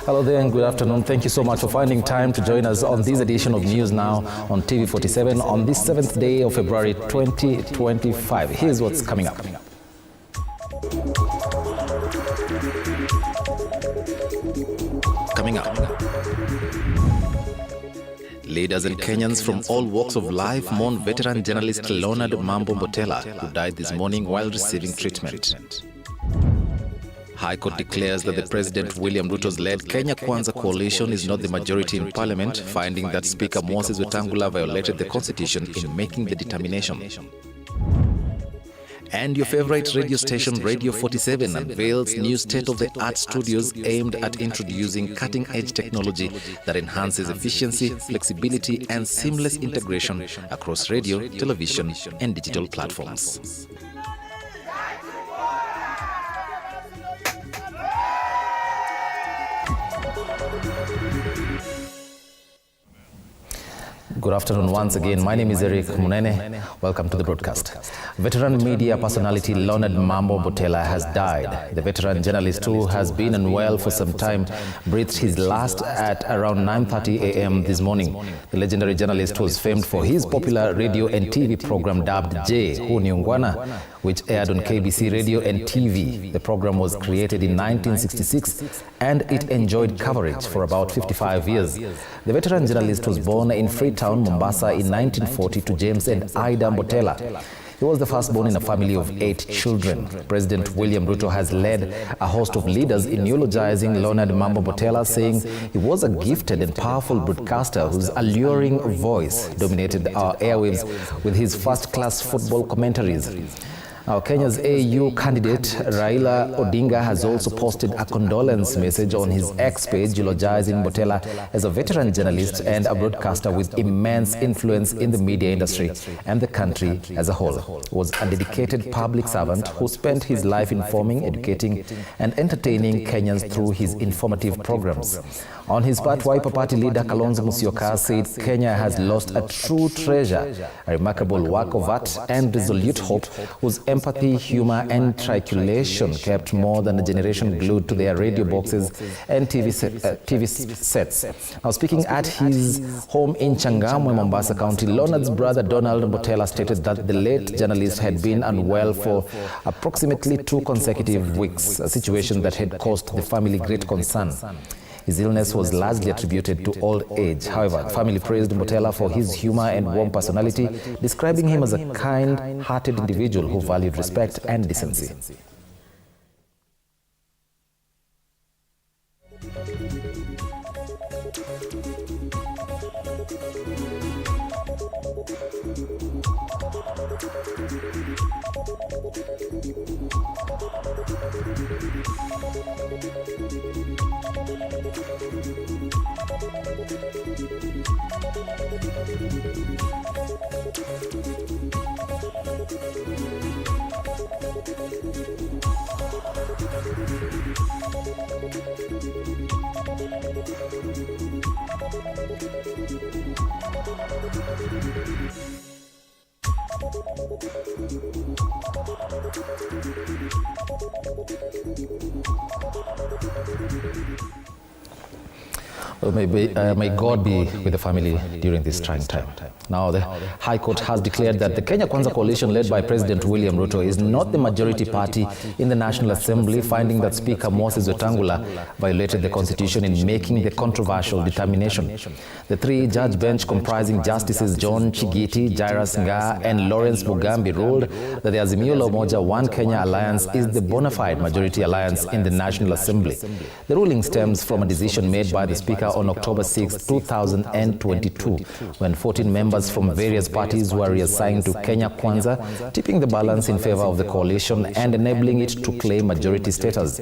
Hello there and good afternoon. Thank you so much for finding time to join us on this edition of News Now on TV47 on this 7th day of February 2025. Here's what's coming up. Coming up. Leaders and Kenyans from all walks of life mourn veteran journalist Leonard Mambo Mbotela, who died this morning while receiving treatment. High Court declares that the President William Ruto's led Kenya Kwanza coalition is not the majority in Parliament, finding that Speaker Moses Wetangula violated the Constitution in making the determination. And your favorite radio station, Radio 47, unveils new state-of-the-art studios aimed at introducing cutting-edge technology that enhances efficiency, flexibility, and seamless integration across radio, television, and digital platforms. Good afternoon once again. My name is Munune. Welcome to the broadcast. Veteran media personality Leonard Mambo Mbotela has died. The veteran journalist, who has been unwell for some time, breathed his last at around 9:30 a.m. this morning. The legendary journalist was famed for his popular radio and TV program dubbed J Hu Ni Ungwana, which aired on KBC Radio and TV. The program was created in 1966 and it enjoyed coverage for about 55 years. The veteran journalist was born in Freetown, Mombasa in 1940 to James and Ida Mbotela. He was the firstborn in a family of 8 children. President William Ruto has led a host of leaders in eulogizing Leonard Mambo Mbotela, saying he was a gifted and powerful broadcaster whose alluring voice dominated our airwaves with his first-class football commentaries. Now, Kenya's AU candidate Raila Odinga has also posted a condolence message on his X page, eulogizing Mbotela as a veteran journalist and a broadcaster with immense influence in the media industry and the country as a whole. He was a dedicated public servant who spent his life informing, educating, and entertaining Kenyans through his informative programs. On his part, Wiper Party leader Kalonzo Musyoka said Kenya has lost a true treasure, a remarkable work of art and resolute hope, whose empathy, humor, and triculation kept more than a generation glued to their radio boxes and TV sets. Now, speaking at his home in Changamwe, Mombasa County, Leonard's brother Donald Mbotela stated that the late journalist had been unwell for approximately 2 consecutive weeks, a situation that had caused the family great concern. His illness was largely attributed to old age. However, the family praised Mbotela for his humor and warm personality, describing him as a kind-hearted individual who valued respect and decency. Well, may God be with the family during this trying time. Now, the High Court has declared that the Kenya Kwanza coalition led by President William Ruto is not the majority party in the National Assembly, finding that Speaker Moses Wetangula violated the Constitution in making the controversial determination. The 3-judge bench comprising Justices John Chigiti, Jairus Nga, and Lawrence Mugambi ruled that the Azimio la Umoja One Kenya Alliance is the bona fide majority alliance in the National Assembly. The ruling stems from a decision made by the Speaker on October 6, 2022, when 14 members from various parties were reassigned to Kenya Kwanza, tipping the balance in favor of the coalition and enabling it to claim majority status.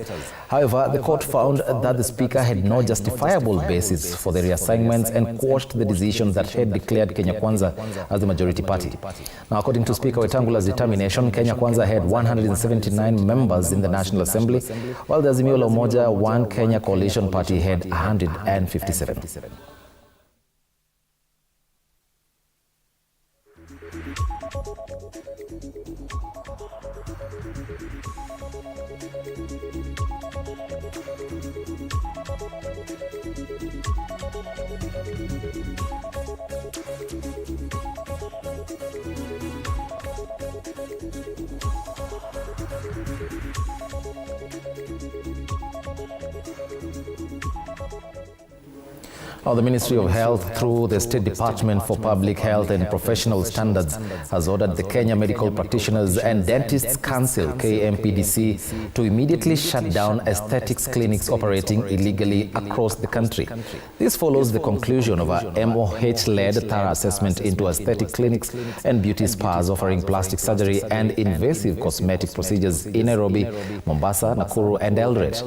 However, the court found that the Speaker had no justifiable basis for the reassignments and quashed the decision that had declared Kenya Kwanza as the majority party. Now, according to Speaker Wetangula's determination, Kenya Kwanza had 179 members in the National Assembly, while the Azimio la Umoja One Kenya Coalition Party had 157. The Ministry of Health, through the State Department for Public Health and Professional Standards, has ordered the Kenya Medical Practitioners and Dentists Council, KMPDC, to immediately shut down aesthetics clinics operating illegally across the country. This follows the conclusion of a MOH-led thorough assessment into aesthetic clinics and beauty spas offering plastic surgery and invasive cosmetic procedures in Nairobi, Mombasa, Nakuru, and Eldoret.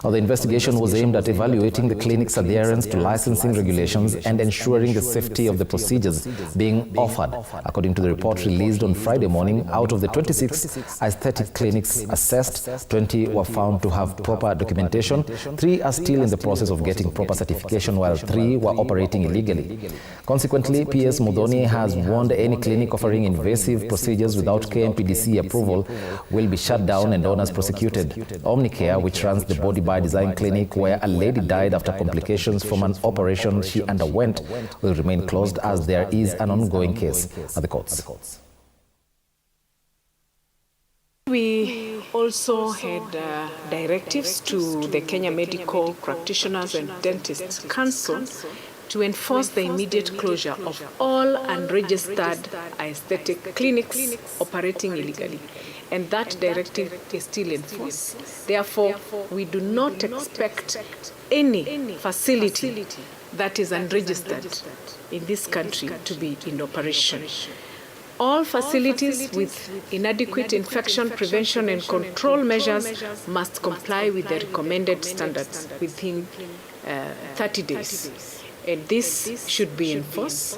The investigation was aimed at evaluating the clinic's adherence to licensing regulations and ensuring the safety of the procedures being offered. According to the report released on Friday morning, out of the 26 aesthetic clinics assessed, 20 were found to have proper documentation, 3 are still in the process of getting proper certification, while 3 were operating illegally. Consequently, PS Muthoni has warned any clinic offering invasive procedures without KMPDC approval will be shut down and owners prosecuted. Omnicare, which runs the Body by Design clinic where a lady died after complications from an operation she underwent, will remain closed as there is an ongoing case at the courts. We also had directives to the Kenya Medical Practitioners and Dentists Council to enforce the immediate closure of all unregistered aesthetic clinics operating illegally. And that directive is still in force. Therefore, we do not expect any facility that is unregistered in this country to be in operation. All facilities with inadequate infection prevention and control measures must comply with the recommended standards within 30 days. And this should be enforced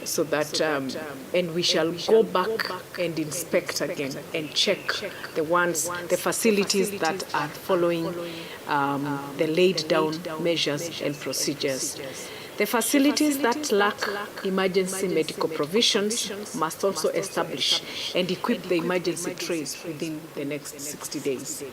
so that, and we shall go back and inspect again and check the facilities that are following the laid down measures and procedures. The facilities that lack emergency medical provisions must also establish and equip the emergency trays within the next 60 days.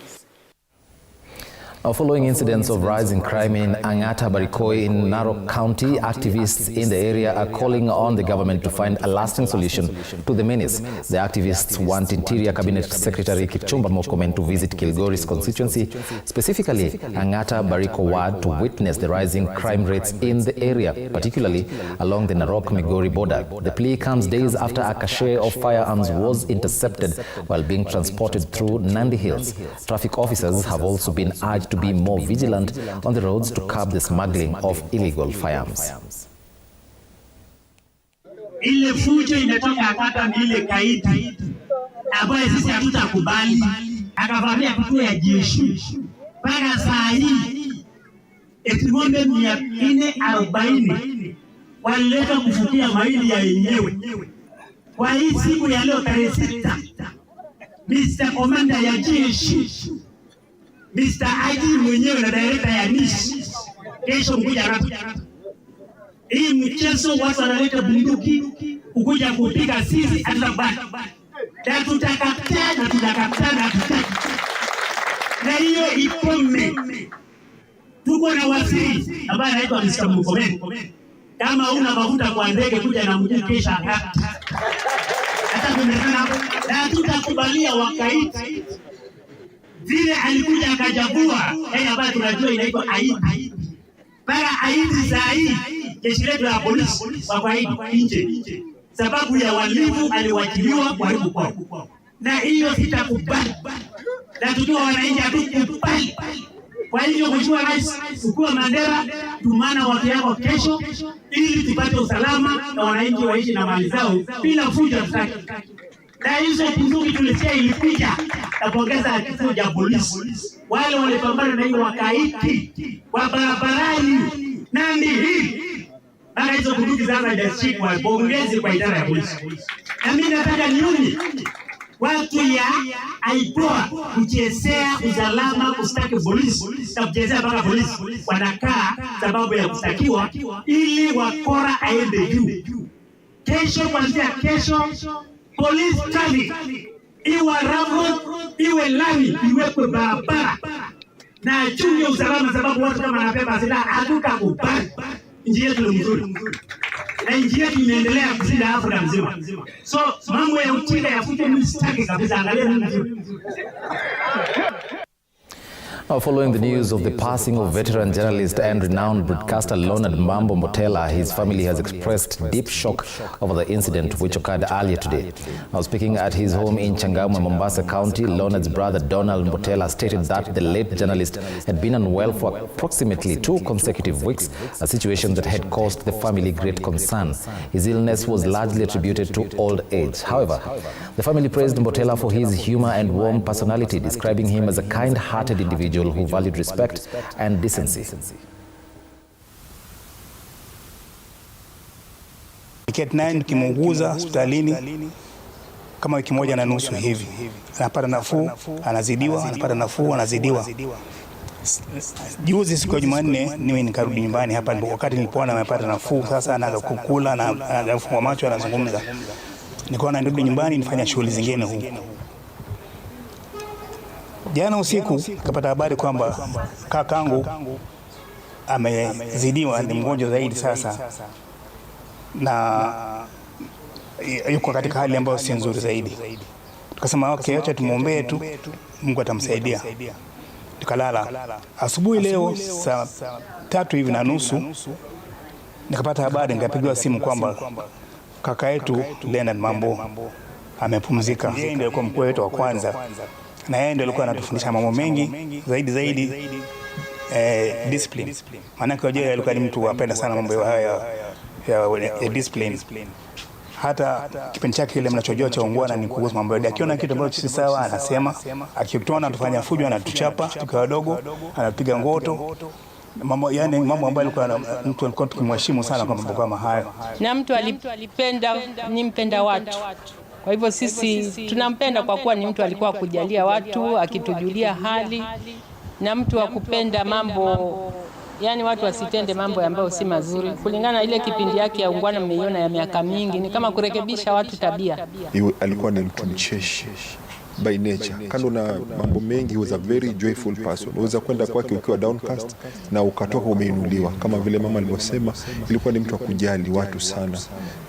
Following incidents of rising crime in Angata Barikoi in Narok County, activists in the area are calling on the government to find a lasting solution to the menace. The activists want Interior Cabinet Secretary Kipchumba Murkomen to visit Kilgoris constituency, specifically Angata Bariko ward, to witness the rising crime rates in the area, particularly along the Narok-Migori border. The plea comes days after a cache of firearms was intercepted while being transported through Nandi Hills. Traffic officers have also been urged to be more vigilant on the roads to curb the smuggling of illegal firearms. Ile fujo inatoka hata ni ile kaidi ambayo sisi hatutakubali, akavamia kituo ya jeshi mpaka saa hii eti ng'ombe 440 walileta kufukia maili ya wenyewe. Kwa hii siku ya leo tarehe 6, Mr. Commander ya jeshi, Mr. IG mwenyewe na director ya NIS, kesho mkuja hapa. Hii mchezo watu wanaleta bunduki ukuja kupiga sisi atabaki. Na tutakataa na tutakataa na tutaki. Na hiyo ikome. Tuko na waziri ambaye anaitwa Mr. Murkomen. Kama una mafuta kwa ndege kuja na mjini kesha hapa. Hata tumeona na tutakubalia wakaiti. Vile alikuja akajabua, ambayo tunajua inaitwa aibu. Para aibu saa hii, jeshi letu la polisi wako nje. Sababu ya walimu aliwachiliwa karibu kwao. Na hiyo sitakubali. Na tujua wananchi hatukubali. Kwa hivyo Mheshimiwa Rais, ukua Mandela, tumana watu yako kesho ili tupate usalama na wananchi waishi na mali zao bila fujo tutaki. Na hizo bunduki tulisikia ilikuja na kuongeza kituo cha polisi. Wale walipambana na hiyo wakaiti kwa barabarani Nandi hii. Baka hizo bunduki sasa hajashikwa, pongezi kwa idara ya polisi. Na mimi nataka nione watu ya aipoa kuchezea usalama, kustaki polisi na kuchezea mpaka polisi wanakaa sababu ya kustakiwa ili wakora aende juu. Kesho, kuanzia kesho, police traffic iwe Rambo iwe lami iwekwe barabara na chunge usalama, sababu watu kama wanabeba silaha hatutakubali. Nchi yetu ni mzuri na nchi yetu imeendelea kushinda Afrika mzima. So mambo ya uchinga ya fujo msitaki kabisa, angalia nini. Now, following the news of the passing of veteran journalist and renowned broadcaster Leonard Mambo Mbotela, his family has expressed deep shock over the incident which occurred earlier today. Now, speaking at his home in Changamwe, Mombasa County, Leonard's brother Donald Mbotela stated that the late journalist had been unwell for approximately 2 consecutive weeks, a situation that had caused the family great concern. His illness was largely attributed to old age. However, the family praised Mbotela for his humor and warm personality, describing him as a kind-hearted individual who valued respect and decency. Niketi naye nikimuuguza hospitalini kama wiki moja na nusu hivi. Anapata nafuu, anazidiwa, anapata nafuu, anazidiwa. Juzi siku ya Jumanne mimi nikarudi nyumbani hapa, wakati nilipoona amepata nafuu, sasa anaanza kukula na anafungua macho, anazungumza. Nikaona nirudi nyumbani nifanye shughuli zingine huko. Jana usiku nikapata habari kwamba kakangu amezidiwa, ni mgonjwa zaidi sasa, na yuko katika hali ambayo si nzuri zaidi. Tukasema okay, acha tumuombee tu, Mungu atamsaidia. Tukalala. Asubuhi leo saa 3:30 nikapata habari, nikapigiwa simu kwamba kaka yetu Leonard Mambo amepumzika. Yeye ndiye alikuwa mkuu wetu wa kwanza, na yeye ndiye alikuwa anatufundisha mambo mengi zaidi discipline. Maana kwa yeye alikuwa ni mtu apenda sana mambo haya ya discipline. Hata kipindi chake kile mnachojua cha ungwana ni kuhusu mambo yake. Akiona kitu ambacho si sawa anasema, akituona tufanya fujo anatuchapa, tukiwa wadogo anapiga ngoto. Mambo ambayo alikuwa mtu alikuwa tukimheshimu sana kwa mambo kama hayo. Na mtu alipenda, ni mpenda watu. Kwa hivyo sisi tunampenda kwa kuwa ni mtu alikuwa kujalia watu, akitujulia hali, na mtu wa kupenda mambo, yani watu wasitende mambo ambayo si mazuri. Kulingana na ile kipindi yake ya ungwana mmeiona ya miaka mingi, ni kama kurekebisha watu tabia. Alikuwa ni mtu mcheshi by nature. Kando na mambo mengi, he was a very joyful person. Unaweza kwenda kwake ukiwa downcast na ukatoka umeinuliwa. Kama vile mama alivyosema, ilikuwa ni mtu wa kujali watu sana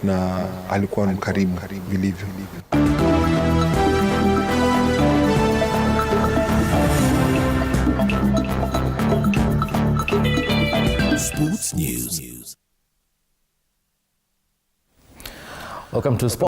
na alikuwa mkarimu vilivyo. Sports News. Welcome to Sports.